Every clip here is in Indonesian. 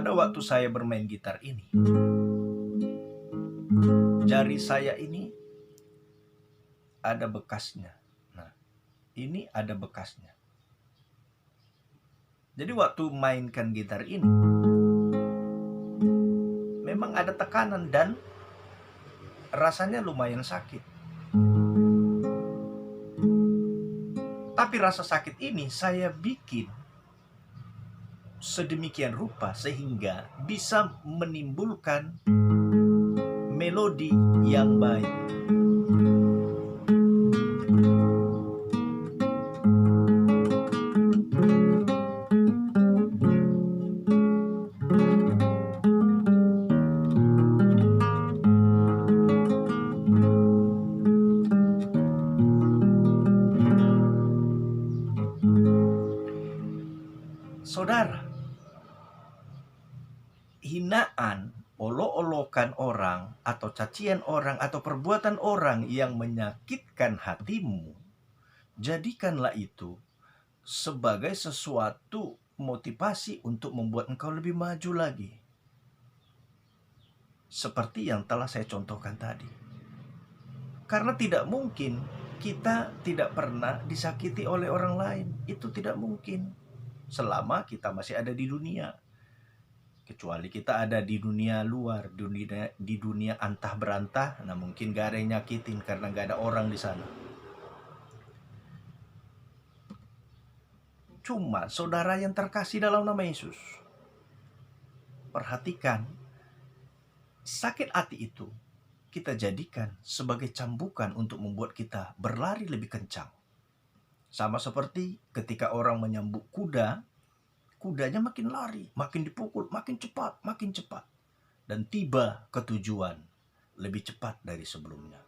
pada waktu saya bermain gitar ini, jari saya ini ada bekasnya. Nah, ini ada bekasnya. Jadi waktu mainkan gitar ini, memang ada tekanan dan rasanya lumayan sakit. Tapi rasa sakit ini saya bikin sedemikian rupa sehingga bisa menimbulkan melodi yang baik. Saudara, hinaan, olok-olokan orang, atau cacian orang, atau perbuatan orang yang menyakitkan hatimu, jadikanlah itu sebagai sesuatu motivasi untuk membuat engkau lebih maju lagi. Seperti yang telah saya contohkan tadi. Karena tidak mungkin kita tidak pernah disakiti oleh orang lain. Itu tidak mungkin selama kita masih ada di dunia. Kecuali kita ada di dunia luar, di dunia antah berantah, nah mungkin gak ada yang nyakitin karena gak ada orang di sana. Cuma saudara yang terkasih dalam nama Yesus, perhatikan, sakit hati itu kita jadikan sebagai cambukan untuk membuat kita berlari lebih kencang. Sama seperti ketika orang menyambut kuda, kudanya makin lari, makin dipukul, makin cepat, dan tiba ke tujuan lebih cepat dari sebelumnya.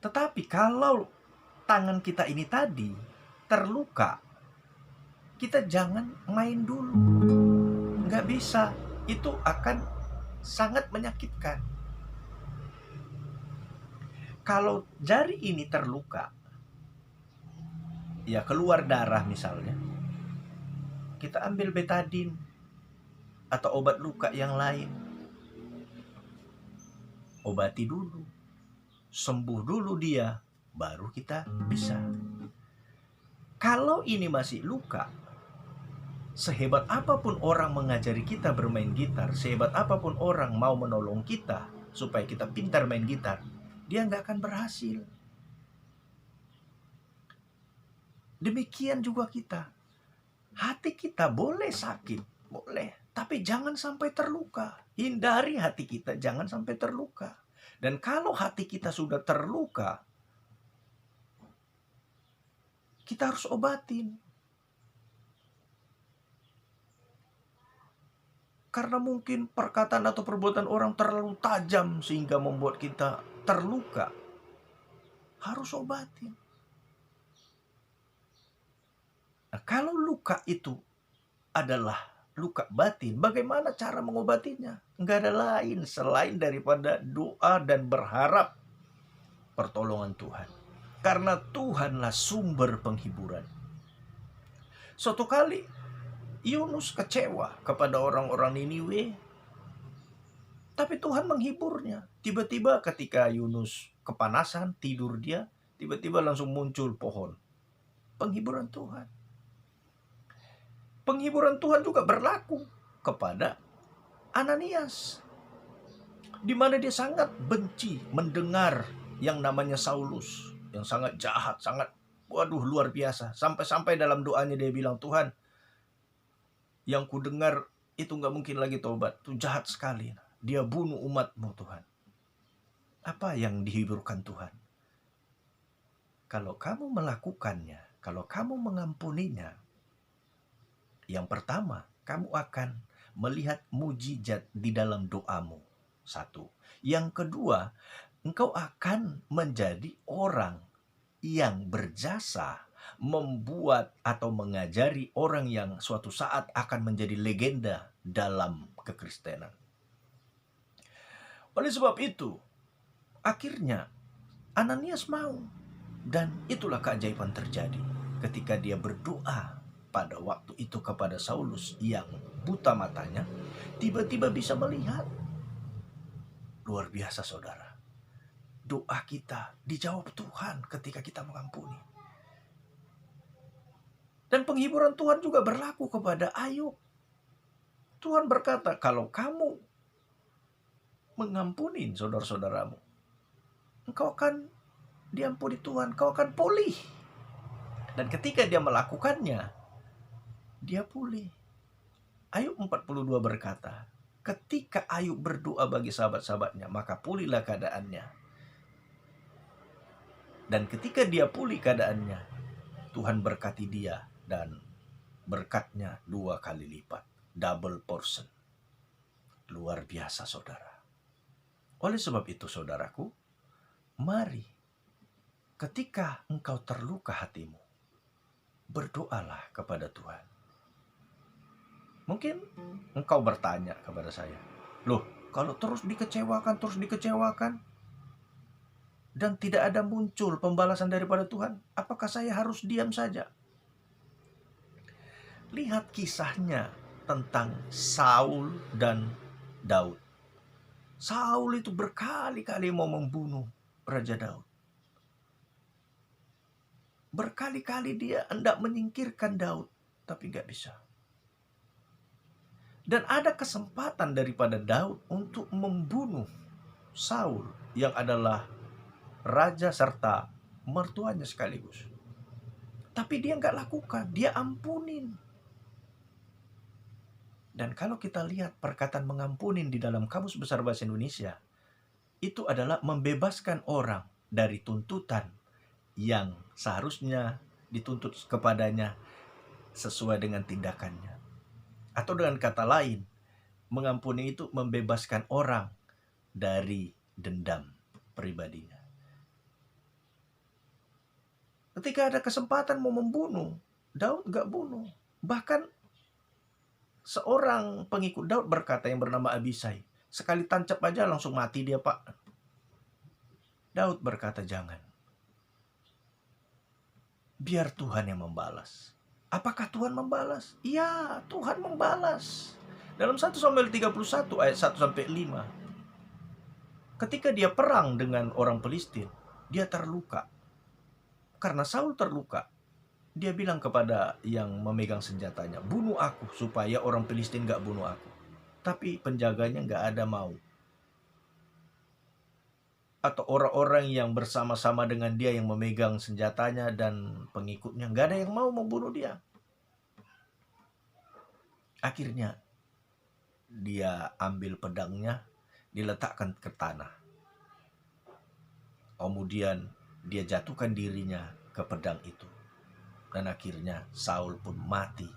Tetapi kalau tangan kita ini tadi terluka, kita jangan main dulu. Nggak bisa, itu akan sangat menyakitkan. Kalau jari ini terluka, ya keluar darah misalnya, kita ambil betadin atau obat luka yang lain. Obati dulu, sembuh dulu dia, baru kita bisa. Kalau ini masih luka, sehebat apapun orang mengajari kita bermain gitar, sehebat apapun orang mau menolong kita supaya kita pintar main gitar, dia nggak akan berhasil. Demikian juga kita. Hati kita boleh sakit, boleh, tapi jangan sampai terluka. Hindari hati kita jangan sampai terluka. Dan kalau hati kita sudah terluka, kita harus obatin. Karena mungkin perkataan atau perbuatan orang terlalu tajam sehingga membuat kita terluka. Harus obatin. Nah, kalau luka itu adalah luka batin, bagaimana cara mengobatinya? Enggak ada lain selain daripada doa dan berharap pertolongan Tuhan. Karena Tuhanlah sumber penghiburan. Suatu kali Yunus kecewa kepada orang-orang Niniwe, tapi Tuhan menghiburnya. Tiba-tiba ketika Yunus kepanasan, tidur dia, tiba-tiba langsung muncul pohon. Penghiburan Tuhan. Penghiburan Tuhan juga berlaku kepada Ananias, di mana dia sangat benci mendengar yang namanya Saulus, yang sangat jahat, sangat luar biasa. Sampai-sampai dalam doanya dia bilang, Tuhan, yang ku dengar itu gak mungkin lagi tobat, itu jahat sekali. Dia bunuh umatmu Tuhan. Apa yang dihiburkan Tuhan? Kalau kamu melakukannya, kalau kamu mengampuninya, yang pertama, kamu akan melihat mujizat di dalam doamu. Satu. Yang kedua, engkau akan menjadi orang yang berjasa membuat atau mengajari orang yang suatu saat akan menjadi legenda dalam kekristenan. Oleh sebab itu, akhirnya Ananias mau, dan itulah keajaiban terjadi ketika dia berdoa pada waktu itu kepada Saulus yang buta matanya, tiba-tiba bisa melihat. Luar biasa saudara. Doa kita dijawab Tuhan ketika kita mengampuni. Dan penghiburan Tuhan juga berlaku kepada Ayub. Tuhan berkata, kalau kamu mengampuni saudara-saudaramu, engkau akan diampuni Tuhan, kau akan pulih. Dan ketika dia melakukannya, dia pulih. Ayub 42 berkata, ketika Ayub berdoa bagi sahabat-sahabatnya, maka pulihlah keadaannya. Dan ketika dia pulih keadaannya, Tuhan berkati dia dan berkatnya 2 kali lipat. Double portion. Luar biasa saudara. Oleh sebab itu saudaraku, mari ketika engkau terluka hatimu, berdoalah kepada Tuhan. Mungkin engkau bertanya kepada saya, loh kalau terus dikecewakan, dan tidak ada muncul pembalasan daripada Tuhan, apakah saya harus diam saja? Lihat kisahnya tentang Saul dan Daud. Saul itu berkali-kali mau membunuh Raja Daud. Berkali-kali dia hendak menyingkirkan Daud, tapi gak bisa. Dan ada kesempatan daripada Daud untuk membunuh Saul yang adalah raja serta mertuanya sekaligus. Tapi dia gak lakukan, dia ampunin. Dan kalau kita lihat perkataan mengampunin di dalam Kamus Besar Bahasa Indonesia, itu adalah membebaskan orang dari tuntutan yang seharusnya dituntut kepadanya sesuai dengan tindakannya. Atau dengan kata lain, mengampuni itu membebaskan orang dari dendam pribadinya. Ketika ada kesempatan mau membunuh, Daud gak bunuh. Bahkan seorang pengikut Daud berkata yang bernama Abisai, sekali tancap aja langsung mati dia pak. Daud berkata jangan. Biar Tuhan yang membalas. Apakah Tuhan membalas? Iya, Tuhan membalas. Dalam 1 Samuel 31 ayat 1-5. Ketika dia perang dengan orang Filistin, dia terluka. Karena Saul terluka, dia bilang kepada yang memegang senjatanya, bunuh aku supaya orang Filistin gak bunuh aku. Tapi penjaganya gak ada mau. Atau orang-orang yang bersama-sama dengan dia yang memegang senjatanya dan pengikutnya, gak ada yang mau membunuh dia. Akhirnya dia ambil pedangnya, diletakkan ke tanah. Kemudian dia jatuhkan dirinya ke pedang itu. Dan akhirnya Saul pun mati,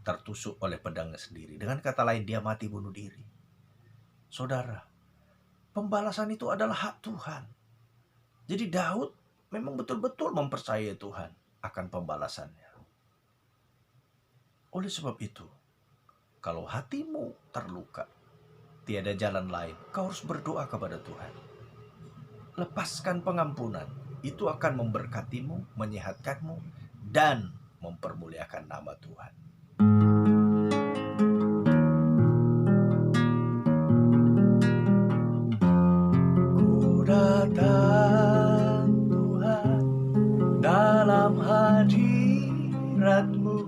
tertusuk oleh pedangnya sendiri. Dengan kata lain, dia mati bunuh diri. Saudara, pembalasan itu adalah hak Tuhan. Jadi Daud memang betul-betul mempercayai Tuhan akan pembalasannya. Oleh sebab itu, kalau hatimu terluka, tiada jalan lain, kau harus berdoa kepada Tuhan. Lepaskan pengampunan. Itu akan memberkatimu, menyehatkanmu, dan mempermuliakan nama Tuhan. Ku datang Tuhan dalam hadirat-Mu,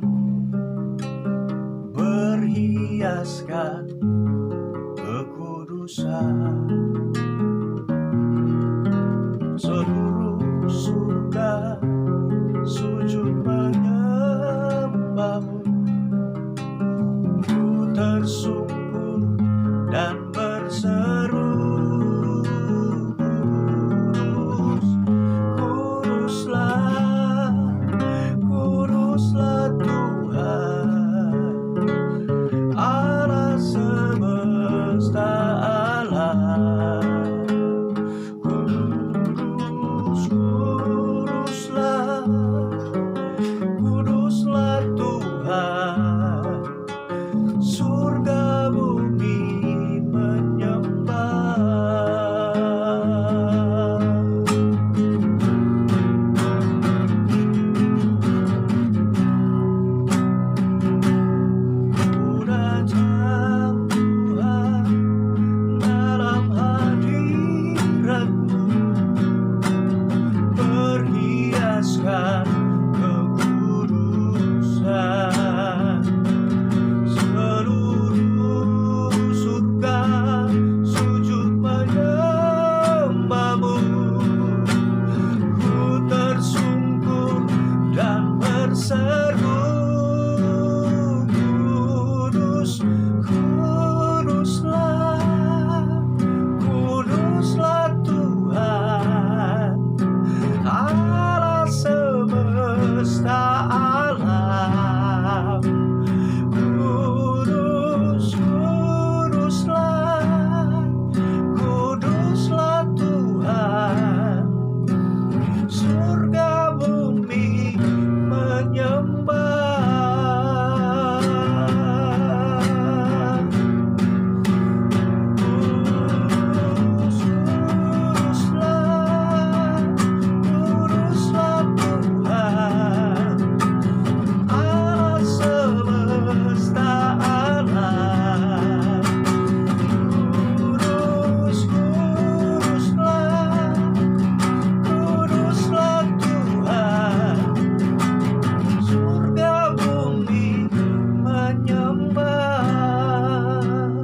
berhiaskan kekudusan.